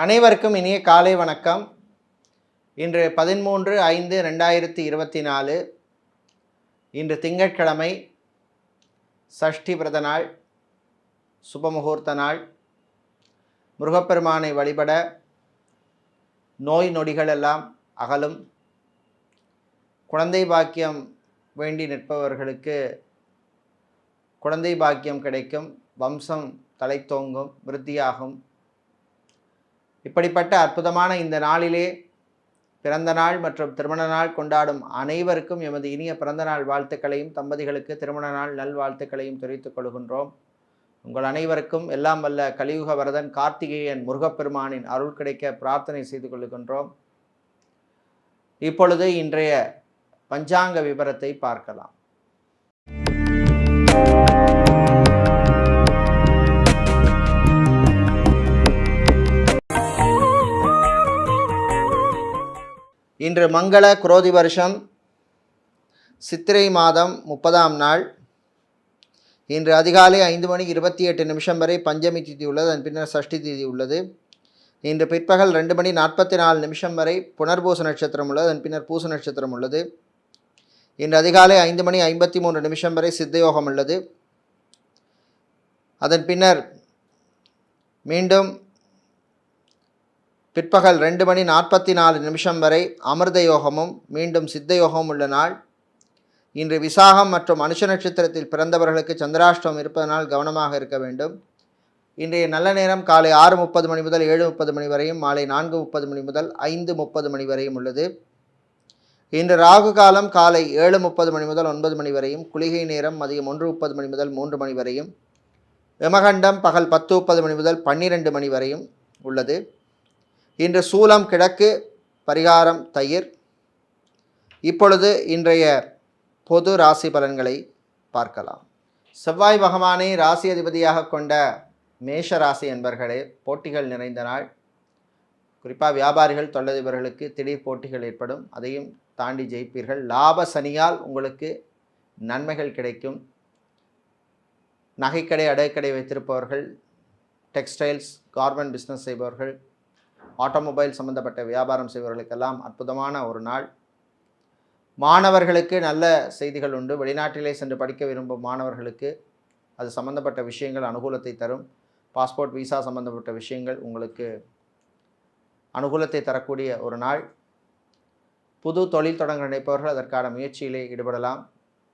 அனைவருக்கும் இனிய காலை வணக்கம். இன்று 13/5/2024 இன்று திங்கட்கிழமை, சஷ்டி விரத நாள், சுபமுகூர்த்த நாள். முருகப்பெருமானை வழிபட நோய் நொடிகள் எல்லாம் அகலும். குழந்தை பாக்கியம் வேண்டி நிற்பவர்களுக்கு குழந்தை பாக்கியம் கிடைக்கும். வம்சம் தலைத்தோங்கும், விருத்தியாகும். இப்படிப்பட்ட அற்புதமான இந்த நாளிலே பிறந்த நாள் மற்றும் திருமண நாள் கொண்டாடும் அனைவருக்கும் எமது இனிய பிறந்த நாள் வாழ்த்துக்களையும், தம்பதிகளுக்கு திருமண நாள் நல்வாழ்த்துக்களையும் தெரிவித்துக் கொள்கின்றோம். உங்கள் அனைவருக்கும் எல்லாம் வல்ல கலியுக வரதன் கார்த்திகேயன் முருகப்பெருமானின் அருள் கிடைக்க பிரார்த்தனை செய்து கொள்கின்றோம். இப்பொழுது இன்றைய பஞ்சாங்க விவரத்தை பார்க்கலாம். இன்று மங்கள குரோதி வருஷம் சித்திரை மாதம் 30ஆம் நாள். இன்று அதிகாலை 5:28 வரை பஞ்சமி திதி உள்ளது. அதன் பின்னர் சஷ்டி திதி உள்ளது. இன்று பிற்பகல் 2:44 வரை புனர்பூச நட்சத்திரம் உள்ளது. அதன் பின்னர் பூச நட்சத்திரம் உள்ளது. இன்று அதிகாலை 5:53 வரை சித்தயோகம் உள்ளது. அதன் பின்னர் மீண்டும் பிற்பகல் 2:44 வரை அமிர்த யோகமும் மீண்டும் சித்த யோகமும் உள்ள நாள். இன்று விசாகம் மற்றும் அனுஷ நட்சத்திரத்தில் பிறந்தவர்களுக்கு சந்திராஷ்டமம் இருப்பதனால் கவனமாக இருக்க வேண்டும். இன்றைய நல்ல நேரம் காலை 6:30 முதல் 7:30 வரையும், மாலை 4:30 முதல் 5:30 வரையும் உள்ளது. இன்று ராகு காலம் காலை 7:30 முதல் 9 வரையும், குளிகை நேரம் மதியம் 1:30 முதல் 3 வரையும், யமகண்டம் பகல் 10:30 முதல் 12 வரையும் உள்ளது. இன்று சூலம் கிழக்கு, பரிகாரம் தயிர். இப்பொழுது இன்றைய பொது ராசி பலன்களை பார்க்கலாம். செவ்வாய் பகவானை ராசி அதிபதியாக கொண்ட மேஷ ராசி என்பர்களே, போட்டிகள் நிறைந்த நாள். குறிப்பாக வியாபாரிகள், தொழிலதிபர்களுக்கு திடீர் போட்டிகள் ஏற்படும். அதையும் தாண்டி ஜெயிப்பீர்கள். லாப சனியால் உங்களுக்கு நன்மைகள் கிடைக்கும். நகைக்கடை, அடைக்கடை வைத்திருப்பவர்கள், டெக்ஸ்டைல்ஸ், கார்மெண்ட் பிஸ்னஸ் செய்பவர்கள், ஆட்டோமொபைல் சம்பந்தப்பட்ட வியாபாரம் செய்பவர்களுக்கெல்லாம் அற்புதமான ஒரு நாள். மாணவர்களுக்கு நல்ல செய்திகள் உண்டு. வெளிநாட்டிலே சென்று படிக்க விரும்பும் மாணவர்களுக்கு அது சம்பந்தப்பட்ட விஷயங்கள் அனுகூலத்தை தரும். பாஸ்போர்ட், விசா சம்பந்தப்பட்ட விஷயங்கள் உங்களுக்கு அனுகூலத்தை தரக்கூடிய ஒரு நாள். புது தொழில் தொடங்க நினைப்பவர்கள் அதற்கான முயற்சியிலே ஈடுபடலாம்.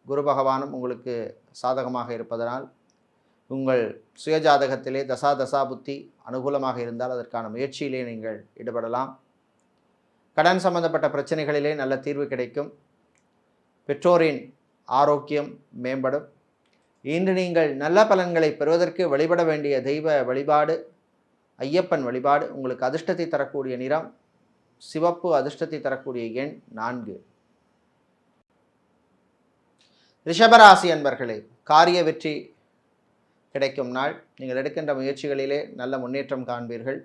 குரு பகவானும் உங்களுக்கு சாதகமாக இருப்பதனால் உங்கள் சுயஜாதகத்திலே தசா புத்தி அனுகூலமாக இருந்தால் அதற்கான முயற்சியிலே நீங்கள் ஈடுபடலாம். கடன் சம்பந்தப்பட்ட பிரச்சனைகளிலே நல்ல தீர்வு கிடைக்கும். பெற்றோரின் ஆரோக்கியம் மேம்படும். இன்று நீங்கள் நல்ல பலன்களை பெறுவதற்கு வழிபட வேண்டிய தெய்வ வழிபாடு ஐயப்பன் வழிபாடு. உங்களுக்கு அதிர்ஷ்டத்தை தரக்கூடிய நிறம் சிவப்பு, அதிர்ஷ்டத்தை தரக்கூடிய எண் 4. ரிஷபராசி அன்பர்களே, காரிய வெற்றி கிடைக்கும் நாள். நீங்கள் எடுக்கின்ற முயற்சிகளிலே நல்ல முன்னேற்றம் காண்பீர்கள்.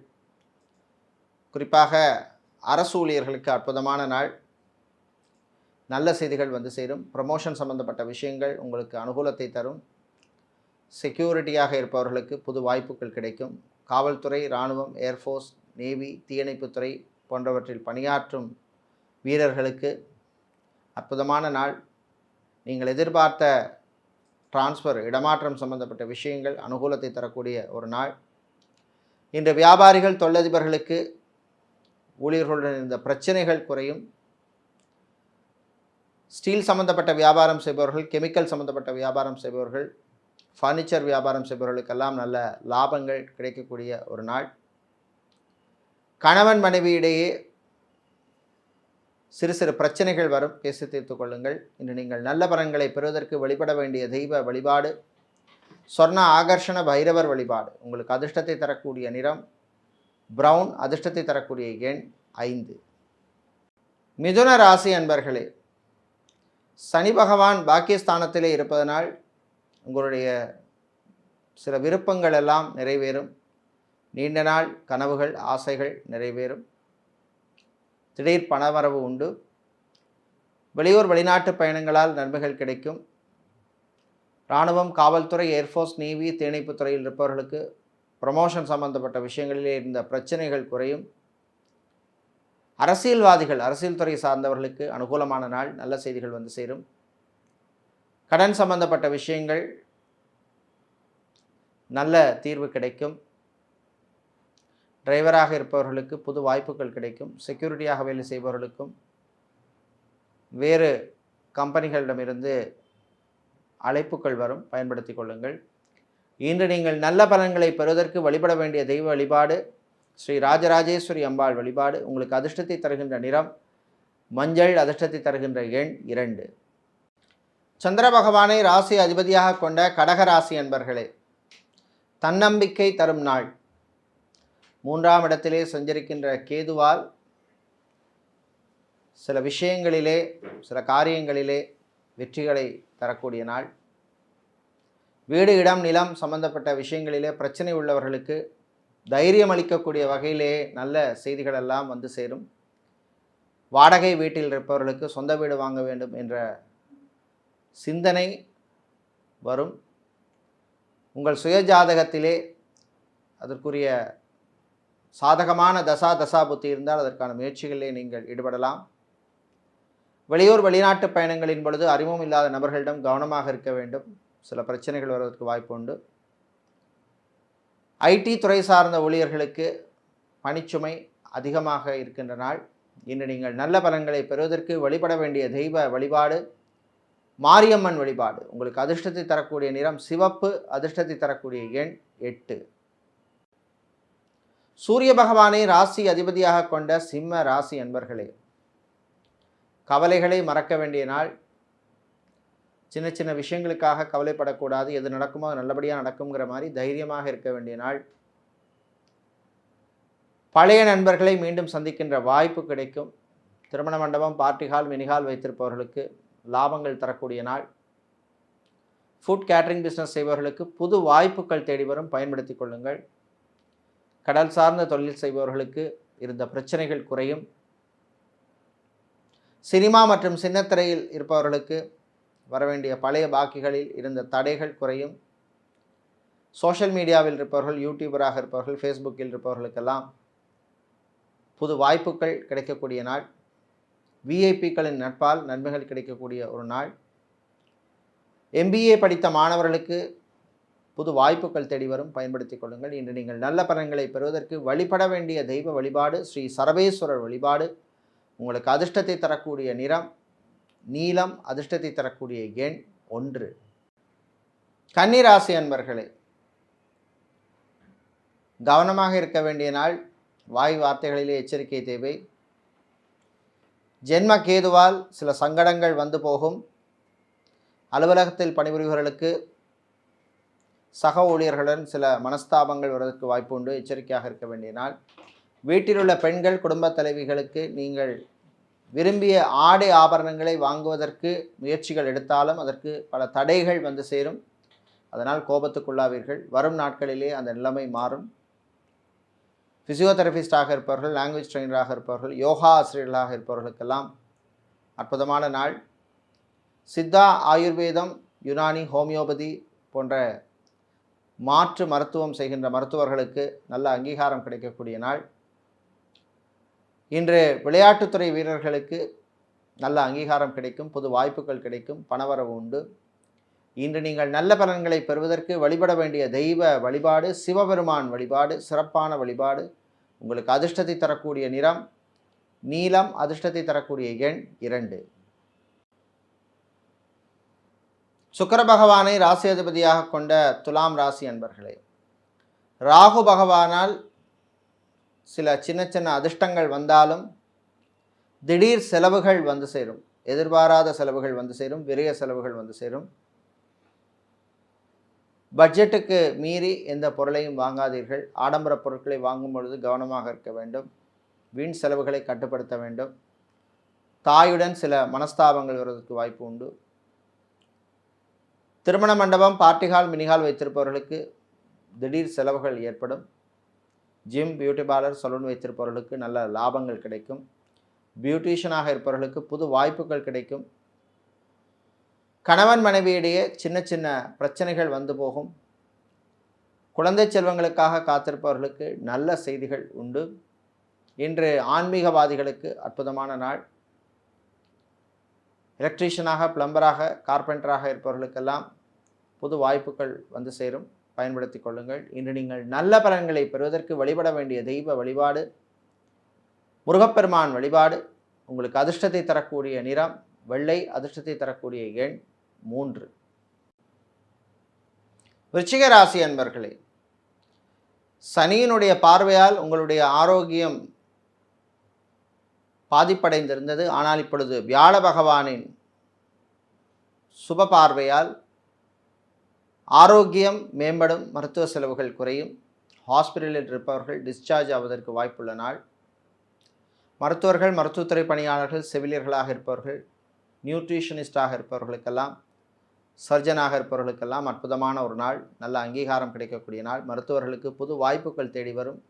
குறிப்பாக அரசு ஊழியர்களுக்கு அற்புதமான நாள். நல்ல செய்திகள் வந்து சேரும். ப்ரமோஷன் சம்பந்தப்பட்ட விஷயங்கள் உங்களுக்கு அனுகூலத்தை தரும். செக்யூரிட்டியாக இருப்பவர்களுக்கு புது வாய்ப்புகள் கிடைக்கும். காவல்துறை, இராணுவம், ஏர்ஃபோர்ஸ், நேவி, தீயணைப்புத்துறை போன்றவற்றில் பணியாற்றும் வீரர்களுக்கு அற்புதமான நாள். நீங்கள் எதிர்பார்த்த டிரான்ஸ்ஃபர், இடமாற்றம் சம்பந்தப்பட்ட விஷயங்கள் அனுகூலத்தை தரக்கூடிய ஒரு நாள். இன்று வியாபாரிகள், தொழிலதிபர்களுக்கு ஊழியர்களுடன் இருந்த பிரச்சனைகள் குறையும். ஸ்டீல் சம்பந்தப்பட்ட வியாபாரம் செய்பவர்கள், கெமிக்கல் சம்பந்தப்பட்ட வியாபாரம் செய்பவர்கள், ஃபர்னிச்சர் வியாபாரம் செய்பவர்களுக்கெல்லாம் நல்ல லாபங்கள் கிடைக்கக்கூடிய ஒரு நாள். கணவன் மனைவியிடையே சிறு சிறு பிரச்சனைகள் வரும், பேசி தீர்த்து கொள்ளுங்கள். இன்று நீங்கள் நல்ல பலன்களை பெறுவதற்கு வழிபட வேண்டிய தெய்வ வழிபாடு சொர்ண ஆகர்ஷண பைரவர் வழிபாடு. உங்களுக்கு அதிர்ஷ்டத்தை தரக்கூடிய நிறம் பிரவுன், அதிர்ஷ்டத்தை தரக்கூடிய எண் 5. மிதுன ராசி அன்பர்களே, சனி பகவான் பாக்கியஸ்தானத்திலே இருப்பதனால் உங்களுடைய சில விருப்பங்கள் எல்லாம் நிறைவேறும். நீண்ட நாள் கனவுகள், ஆசைகள் நிறைவேறும். திடீர் பணவரவு உண்டு. வெளியூர் வெளிநாட்டு பயணங்களால் நன்மைகள் கிடைக்கும். இராணுவம், காவல்துறை, ஏர்ஃபோர்ஸ், நேவி, தீயணைப்புத் துறையில் இருப்பவர்களுக்கு ப்ரமோஷன் சம்பந்தப்பட்ட விஷயங்களிலே இருந்த பிரச்சனைகள் குறையும். அரசியல்வாதிகள், அரசியல் துறை சார்ந்தவர்களுக்கு அனுகூலமான நாள், நல்ல செய்திகள் வந்து சேரும். கடன் சம்பந்தப்பட்ட விஷயங்கள் நல்ல தீர்வு கிடைக்கும். டிரைவராக இருப்பவர்களுக்கு புது வாய்ப்புகள் கிடைக்கும். செக்யூரிட்டியாக வேலை செய்பவர்களுக்கும் வேறு கம்பெனிகளிடமிருந்து அழைப்புகள் வரும், பயன்படுத்தி கொள்ளுங்கள். இன்று நீங்கள் நல்ல பலன்களை பெறுவதற்கு வழிபட வேண்டிய தெய்வ வழிபாடு ஸ்ரீ ராஜராஜேஸ்வரி அம்பாள் வழிபாடு. உங்களுக்கு அதிர்ஷ்டத்தை தருகின்ற நிறம் மஞ்சள், அதிர்ஷ்டத்தை தருகின்ற எண் 2. சந்திர பகவானை ராசி அதிபதியாக கொண்ட கடகராசி அன்பர்களே, தன்னம்பிக்கை தரும் நாள். 3ஆம் இடத்திலே சஞ்சரிக்கின்ற கேதுவால் சில விஷயங்களிலே, சில காரியங்களிலே வெற்றிகளை தரக்கூடிய நாள். வீடு, இடம், நிலம் சம்பந்தப்பட்ட விஷயங்களிலே பிரச்சனை உள்ளவர்களுக்கு தைரியம் அளிக்கக்கூடிய வகையிலே நல்ல செய்திகள் எல்லாம் வந்து சேரும். வாடகை வீட்டில் இருப்பவர்களுக்கு சொந்த வீடு வாங்க வேண்டும் என்ற சிந்தனை வரும். உங்கள் சுய ஜாதகத்திலே அதற்குரிய சாதகமான தசாபுத்தி இருந்தால் அதற்கான முயற்சிகளிலே நீங்கள் ஈடுபடலாம். வெளியூர் வெளிநாட்டு பயணங்களின் பொழுது அறிமுகம் இல்லாத நபர்களிடம் கவனமாக இருக்க வேண்டும். சில பிரச்சனைகள் வருவதற்கு வாய்ப்பு உண்டு. ஐடி துறை சார்ந்த ஊழியர்களுக்கு பணிச்சுமை அதிகமாக இருக்கின்ற நாள். இன்று நீங்கள் நல்ல பலன்களை பெறுவதற்கு வழிபட வேண்டிய தெய்வ வழிபாடு மாரியம்மன் வழிபாடு. உங்களுக்கு அதிர்ஷ்டத்தை தரக்கூடிய நிறம் சிவப்பு, அதிர்ஷ்டத்தை தரக்கூடிய எண் 8. சூரிய பகவானை ராசி அதிபதியாக கொண்ட சிம்ம ராசி அன்பர்களே, கவலைகளை மறக்க வேண்டிய நாள். சின்ன சின்ன விஷயங்களுக்காக கவலைப்படக்கூடாது. எது நடக்குமோ அது நல்லபடியாக நடக்குங்கிற மாதிரி தைரியமாக இருக்க வேண்டிய நாள். பழைய நண்பர்களை மீண்டும் சந்திக்கின்ற வாய்ப்பு கிடைக்கும். திருமண மண்டபம், பார்ட்டி ஹால், மினிஹால் வைத்திருப்பவர்களுக்கு லாபங்கள் தரக்கூடிய நாள். ஃபுட் கேட்டரிங் பிஸ்னஸ் செய்பவர்களுக்கு புது வாய்ப்புகள் தேடி வரும், பயன்படுத்தி கொள்ளுங்கள். கடல் சார்ந்த தொழில் செய்பவர்களுக்கு இருந்த பிரச்சனைகள் குறையும். சினிமா மற்றும் சின்னத்திரையில் இருப்பவர்களுக்கு வரவேண்டிய பழைய பாக்கிகளில் இருந்த தடைகள் குறையும். சோஷியல் மீடியாவில் இருப்பவர்கள், யூடியூபராக இருப்பவர்கள், ஃபேஸ்புக்கில் இருப்பவர்களுக்கெல்லாம் புது வாய்ப்புகள் கிடைக்கக்கூடிய நாள். விஐபிக்களின் நட்பால் நன்மைகள் கிடைக்கக்கூடிய ஒரு நாள். MBA படித்த மாணவர்களுக்கு புது வாய்ப்புகள் தேடி வரும், பயன்படுத்தி கொள்ளுங்கள். இன்று நீங்கள் நல்ல பலன்களை பெறுவதற்கு வழிபட வேண்டிய தெய்வ வழிபாடு ஸ்ரீ சரபேஸ்வரர் வழிபாடு. உங்களுக்கு அதிர்ஷ்டத்தை தரக்கூடிய நிறம் நீலம், அதிர்ஷ்டத்தை தரக்கூடிய எண் 1. கன்னிராசி அன்பர்களே, கவனமாக இருக்க வேண்டிய நாள். வாய் வார்த்தைகளிலே எச்சரிக்கை தேவை. ஜென்ம கேதுவால் சில சங்கடங்கள் வந்து போகும். அலுவலகத்தில் பணிபுரிபவர்களுக்கு சக ஊழியர்களுடன் சில மனஸ்தாபங்கள் வருவதற்கு வாய்ப்பு உண்டு, எச்சரிக்கையாக இருக்க வேண்டிய நாள். வீட்டிலுள்ள பெண்கள், குடும்ப தலைவிகளுக்கு நீங்கள் விரும்பிய ஆடை ஆபரணங்களை வாங்குவதற்கு முயற்சிகள் எடுத்தாலும் அதற்கு பல தடைகள் வந்து சேரும். அதனால் கோபத்துக்குள்ளாவீர்கள். வரும் நாட்களிலே அந்த நிலைமை மாறும். ஃபிசியோதெரபிஸ்டாக இருப்பவர்கள், லாங்குவேஜ் ட்ரெயினராக இருப்பவர்கள், யோகா ஆசிரியர்களாக இருப்பவர்களுக்கெல்லாம் அற்புதமான நாள். சித்தா, ஆயுர்வேதம், யுனானி, ஹோமியோபதி போன்ற மாற்று மருத்துவம் செய்கின்ற மருத்துவர்களுக்கு நல்ல அங்கீகாரம் கிடைக்கக்கூடிய நாள். இன்று விளையாட்டுத்துறை வீரர்களுக்கு நல்ல அங்கீகாரம் கிடைக்கும், புது வாய்ப்புகள் கிடைக்கும், பணவரவு உண்டு. இன்று நீங்கள் நல்ல பலன்களை பெறுவதற்கு வழிபட வேண்டிய தெய்வ வழிபாடு சிவபெருமான் வழிபாடு, சிறப்பான வழிபாடு. உங்களுக்கு அதிர்ஷ்டத்தை தரக்கூடிய நிறம் நீலம், அதிர்ஷ்டத்தை தரக்கூடிய எண் 2. சுக்கிர பகவானை ராசி அதிபதியாக கொண்ட துலாம் ராசி அன்பர்களே, ராகு பகவானால் சில சின்ன சின்ன அதிர்ஷ்டங்கள் வந்தாலும் திடீர் செலவுகள் வந்து சேரும். எதிர்பாராத செலவுகள் வந்து சேரும், விரைய செலவுகள் வந்து சேரும். பட்ஜெட்டுக்கு மீறி எந்த பொருளையும் வாங்காதீர்கள். ஆடம்பர பொருட்களை வாங்கும் பொழுது கவனமாக இருக்க வேண்டும். வீண் செலவுகளை கட்டுப்படுத்த வேண்டும். தாயுடன் சில மனஸ்தாபங்கள் வருவதற்கு வாய்ப்பு உண்டு. திருமண மண்டபம், பார்ட்டி ஹால், மினிஹால் வைத்திருப்பவர்களுக்கு திடீர் செலவுகள் ஏற்படும். ஜிம், பியூட்டி பார்லர், சலூன் வைத்திருப்பவர்களுக்கு நல்ல லாபங்கள் கிடைக்கும். பியூட்டிஷியனாக இருப்பவர்களுக்கு புது வாய்ப்புகள் கிடைக்கும். கணவன் மனைவியிடையே சின்ன சின்ன பிரச்சனைகள் வந்து போகும். குழந்தை செல்வங்களுக்காக காத்திருப்பவர்களுக்கு நல்ல செய்திகள் உண்டு. இன்று ஆன்மீகவாதிகளுக்கு அற்புதமான நாள். எலக்ட்ரீஷியனாக, பிளம்பராக, கார்பெண்டராக இருப்பவர்களுக்கெல்லாம் புது வாய்ப்புகள் வந்து சேரும். பயன்படுத்தி கொள்ளுங்கள். இன்று நீங்கள் நல்ல பலன்களை பெறுவதற்கு வழிபட வேண்டிய தெய்வ வழிபாடு முருகப்பெருமான் வழிபாடு. உங்களுக்கு அதிர்ஷ்டத்தை தரக்கூடிய நிறம் வெள்ளை, அதிர்ஷ்டத்தை தரக்கூடிய எண் 3. விருச்சிக ராசி அன்பர்களே, சனியினுடைய பார்வையால் உங்களுடைய ஆரோக்கியம் பாதிப்படைந்திருந்தது. ஆனால் இப்பொழுது வியாழ பகவானின் சுப பார்வையால் ஆரோக்கியம் மேம்படும், மருத்துவ செலவுகள் குறையும். ஹாஸ்பிட்டலில் இருப்பவர்கள் டிஸ்சார்ஜ் ஆவதற்கு வாய்ப்புள்ள நாள். மருத்துவர்கள், மருத்துவத்துறை பணியாளர்கள், செவிலியர்களாக இருப்பவர்கள், நியூட்ரிஷனிஸ்டாக இருப்பவர்களுக்கெல்லாம், சர்ஜனாக இருப்பவர்களுக்கெல்லாம் அற்புதமான ஒரு நாள். நல்ல அங்கீகாரம் கிடைக்கக்கூடிய நாள். மருத்துவர்களுக்கு புது வாய்ப்புகள் தேடி வரும்.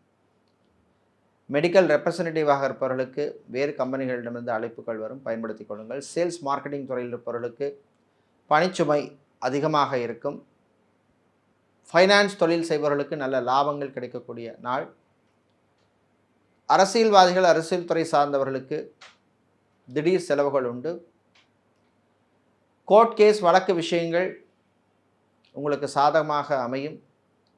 மெடிக்கல் ரெப்ரசன்டேட்டிவாக இருப்பவர்களுக்கு வேறு கம்பெனிகளிடமிருந்து அழைப்புகள் வரும். பயன்படுத்தி கொள்ளுங்கள். சேல்ஸ் மார்க்கெட்டிங் துறையில் இருப்பவர்களுக்கு பணிச்சுமை அதிகமாக இருக்கும். ஃபைனான்ஸ் தொழில் செய்பவர்களுக்கு நல்ல லாபங்கள் கிடைக்கக்கூடிய நாள். அரசியல்வாதிகள், அரசியல் துறை சார்ந்தவர்களுக்கு திடீர் செலவுகள் உண்டு. கோர்ட் கேஸ் வழக்கு விஷயங்கள் உங்களுக்கு சாதகமாக அமையும்.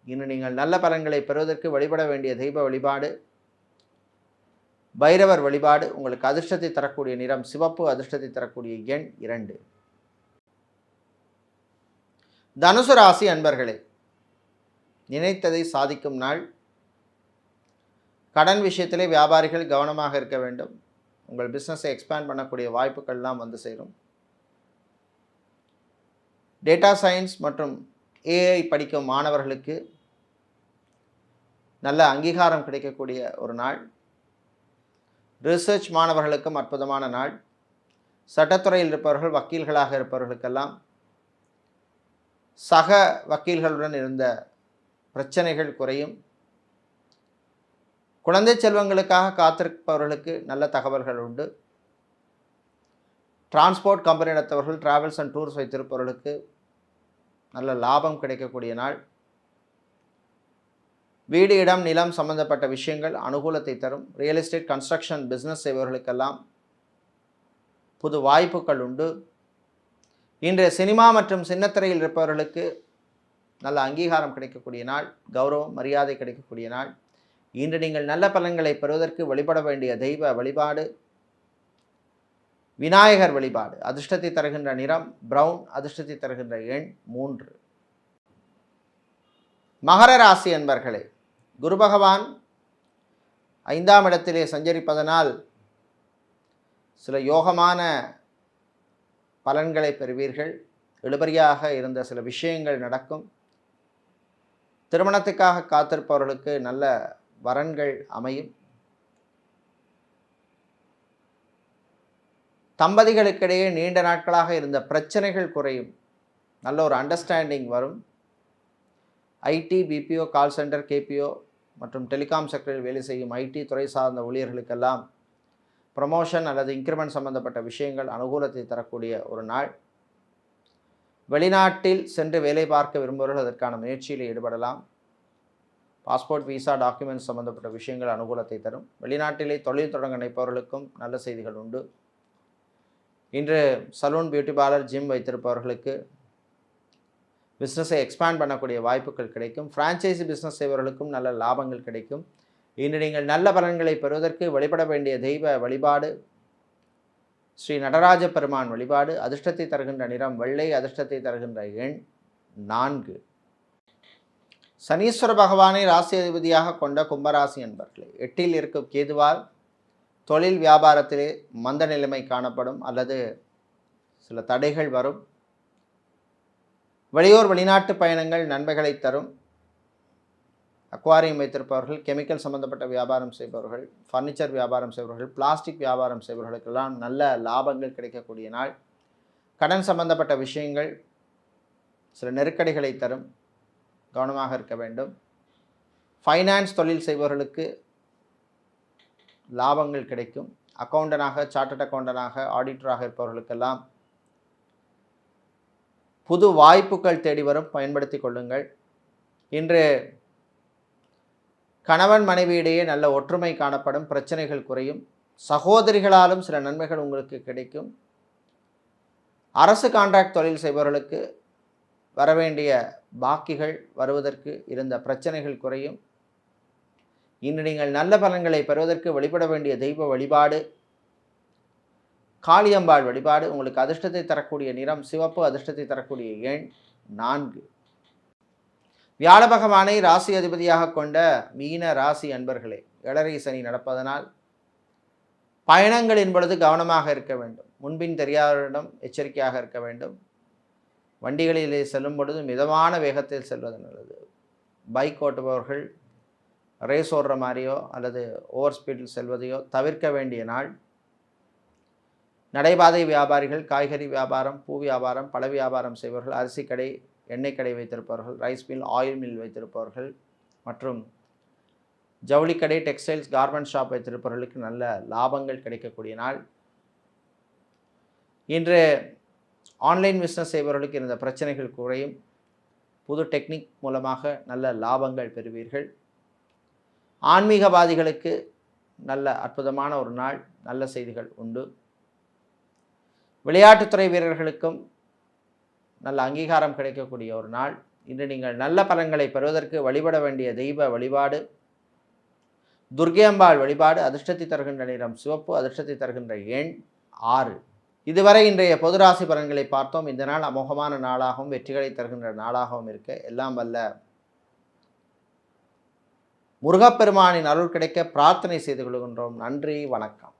இன்று நீங்கள் நல்ல பலன்களை பெறுவதற்கு வழிபட வேண்டிய தெய்வ வழிபாடு பைரவர் வழிபாடு. உங்களுக்கு அதிர்ஷ்டத்தை தரக்கூடிய நிறம் சிவப்பு, அதிர்ஷ்டத்தை தரக்கூடிய எண் 2. தனுசு ராசி அன்பர்களே, நினைத்ததை சாதிக்கும் நாள். கடன் விஷயத்திலே வியாபாரிகள் கவனமாக இருக்க வேண்டும். உங்கள் பிஸ்னஸை எக்ஸ்பேண்ட் பண்ணக்கூடிய வாய்ப்புகள்லாம் வந்து சேரும். டேட்டா சயின்ஸ் மற்றும் ஏஐ படிக்கும் மாணவர்களுக்கு நல்ல அங்கீகாரம் கிடைக்கக்கூடிய ஒரு நாள். ரிசர்ச் மாணவர்களுக்கும் அற்புதமான நாள். சட்டத்துறையில் இருப்பவர்கள், வக்கீல்களாக இருப்பவர்களுக்கெல்லாம் சக வக்கீல்களுடன் இருந்த பிரச்சனைகள் குறையும். குழந்தை செல்வங்களுக்காக காத்திருப்பவர்களுக்கு நல்ல தகவல்கள் உண்டு. டிரான்ஸ்போர்ட் கம்பெனி நடத்தவர்கள், டிராவல்ஸ் அண்ட் டூர்ஸ் வைத்திருப்பவர்களுக்கு நல்ல லாபம் கிடைக்கக்கூடிய நாள். வீடு, இடம், நிலம் சம்பந்தப்பட்ட விஷயங்கள் அனுகூலத்தை தரும். ரியல் எஸ்டேட், கன்ஸ்ட்ரக்ஷன் பிஸ்னஸ் செய்பவர்களுக்கெல்லாம் புது வாய்ப்புகள் உண்டு. இன்றைய சினிமா மற்றும் சின்னத்திரையில் இருப்பவர்களுக்கு நல்ல அங்கீகாரம் கிடைக்கக்கூடிய நாள். கௌரவம், மரியாதை கிடைக்கக்கூடிய நாள். இன்று நீங்கள் நல்ல பலன்களை பெறுவதற்கு வழிபட வேண்டிய தெய்வ வழிபாடு விநாயகர் வழிபாடு. அதிர்ஷ்டத்தை தருகின்ற நிறம் பிரவுன், அதிர்ஷ்டத்தை தருகின்ற எண் 3. மகர ராசி அன்பர்களே, குரு பகவான் 5ஆம் இடத்திலே சஞ்சரிப்பதனால் சில யோகமான பலன்களை பெறுவீர்கள். இழுபறியாக இருந்த சில விஷயங்கள் நடக்கும். திருமணத்துக்காக காத்திருப்பவர்களுக்கு நல்ல வரன்கள் அமையும். தம்பதிகளுக்கிடையே நீண்ட நாட்களாக இருந்த பிரச்சனைகள் குறையும். நல்ல ஒரு அண்டர்ஸ்டாண்டிங் வரும். ID, BPO, call centre, KPO மற்றும் டெலிகாம் செக்டரில் வேலை செய்யும் ஐடி துறை சார்ந்த ஊழியர்களுக்கெல்லாம் ப்ரமோஷன் அல்லது இன்க்ரிமெண்ட் சம்பந்தப்பட்ட விஷயங்கள் அனுகூலத்தை தரக்கூடிய ஒரு நாள். வெளிநாட்டில் சென்று வேலை பார்க்க விரும்புபவர்கள் அதற்கான முயற்சியில் ஈடுபடலாம். பாஸ்போர்ட், விசா, டாக்குமெண்ட்ஸ் சம்பந்தப்பட்ட விஷயங்கள் அனுகூலத்தை தரும். வெளிநாட்டிலே தொழில் தொடங்க நினைப்பவர்களுக்கும் நல்ல செய்திகள் உண்டு. இன்று சலூன், பியூட்டி பார்லர், ஜிம் வைத்திருப்பவர்களுக்கு பிஸ்னஸை எக்ஸ்பேண்ட் பண்ணக்கூடிய வாய்ப்புகள் கிடைக்கும். ஃப்ரான்ச்சைசி பிஸ்னஸ் செய்பவர்களுக்கும் நல்ல லாபங்கள் கிடைக்கும். இன்று நீங்கள் நல்ல பலன்களை பெறுவதற்கு வழிபட வேண்டிய தெய்வ வழிபாடு ஸ்ரீ நடராஜ பெருமான் வழிபாடு. அதிர்ஷ்டத்தை தருகின்ற நிறம் வெள்ளை, அதிர்ஷ்டத்தை தருகின்ற எண் 4. சனீஸ்வர பகவானை ராசி அதிபதியாக கொண்ட கும்பராசி என்பர்களே, 8இல் இருக்கும் கேதுவால் தொழில் வியாபாரத்திலே மந்த நிலைமை காணப்படும் அல்லது சில தடைகள் வரும். வெளியூர் வெளிநாட்டு பயணங்கள் நன்மைகளை தரும். அக்வாரியம் வைத்திருப்பவர்கள், கெமிக்கல் சம்பந்தப்பட்ட வியாபாரம் செய்பவர்கள், ஃபர்னிச்சர் வியாபாரம் செய்பவர்கள், பிளாஸ்டிக் வியாபாரம் செய்பவர்களுக்கெல்லாம் நல்ல லாபங்கள் கிடைக்கக்கூடிய நாள். கடன் சம்பந்தப்பட்ட விஷயங்கள் சில நெருக்கடிகளை தரும். கவனமாக இருக்க வேண்டும். ஃபைனான்ஸ் தொழில் செய்பவர்களுக்கு லாபங்கள் கிடைக்கும். அக்கௌண்டனாக, சார்ட்டர்ட் அக்கௌண்டனாக, ஆடிட்டராக இருப்பவர்களுக்கெல்லாம் புது வாய்ப்புகள் தேடி வரும். பயன்படுத்தி கொள்ளுங்கள். இன்று கணவன் மனைவியிடையே நல்ல ஒற்றுமை காணப்படும், பிரச்சனைகள் குறையும், சகோதரிகளாலும் சில நன்மைகள் உங்களுக்கு கிடைக்கும். அரசு கான்ட்ராக்ட் தொழில் செய்பவர்களுக்கு வரவேண்டிய பாக்கிகள் வருவதற்கு இருந்த பிரச்சனைகள் குறையும். இன்று நீங்கள் நல்ல பலன்களை பெறுவதற்கு வழிபட வேண்டிய தெய்வ வழிபாடு காளியம்பாள் வழிபாடு. உங்களுக்கு அதிர்ஷ்டத்தை தரக்கூடிய நிறம் சிவப்பு, அதிர்ஷ்டத்தை தரக்கூடிய எண் 4. வியாழ பகவானை ராசி அதிபதியாக கொண்ட மீன ராசி அன்பர்களே, ஏழரை சனி நடப்பதனால் பயணங்களின் பொழுது கவனமாக இருக்க வேண்டும். முன்பின் தெரியாதவரிடம் எச்சரிக்கையாக இருக்க வேண்டும். வண்டிகளிலே செல்லும் பொழுது மிதமான வேகத்தில் செல்வது நல்லது. பைக் ஓட்டுபவர்கள் ரேஸ் ஓடுற மாதிரியோ அல்லது ஓவர் ஸ்பீடில் செல்வதையோ தவிர்க்க வேண்டிய நாள். நடைபாதை வியாபாரிகள், காய்கறி வியாபாரம், பூ வியாபாரம், பழ வியாபாரம் செய்பவர்கள், அரிசி கடை, எண்ணெய் கடை வைத்திருப்பவர்கள், ரைஸ் மில், ஆயில் மில் வைத்திருப்பவர்கள் மற்றும் ஜவுளிக்கடை, டெக்ஸ்டைல்ஸ், கார்மெண்ட் ஷாப் வைத்திருப்பவர்களுக்கு நல்ல லாபங்கள் கிடைக்கக்கூடிய நாள். இன்று ஆன்லைன் பிஸ்னஸ் செய்பவர்களுக்கு இருந்த பிரச்சனைகள் குறையும். புது டெக்னிக் மூலமாக நல்ல லாபங்கள் பெறுவீர்கள். ஆன்மீகவாதிகளுக்கு நல்ல அற்புதமான ஒரு நாள், நல்ல செய்திகள் உண்டு. விளையாட்டுத்துறை வீரர்களுக்கும் நல்ல அங்கீகாரம் கிடைக்கக்கூடிய ஒரு நாள். இன்று நீங்கள் நல்ல பலன்களை பெறுவதற்கு வழிபட வேண்டிய தெய்வ வழிபாடு துர்க்கையம்பாள் வழிபாடு. அதிர்ஷ்டத்தை தருகின்ற நிறம் சிவப்பு, அதிர்ஷ்டத்தை தருகின்ற எண் 6. இதுவரை இன்றைய பொது ராசி பலன்களை பார்த்தோம். இந்த நாள் அமோகமான நாளாகவும் வெற்றிகளை தருகின்ற நாளாகவும் இருக்க எல்லாம் வல்ல முருகப்பெருமானின் அருள் கிடைக்க பிரார்த்தனை செய்து கொள்கின்றோம். நன்றி, வணக்கம்.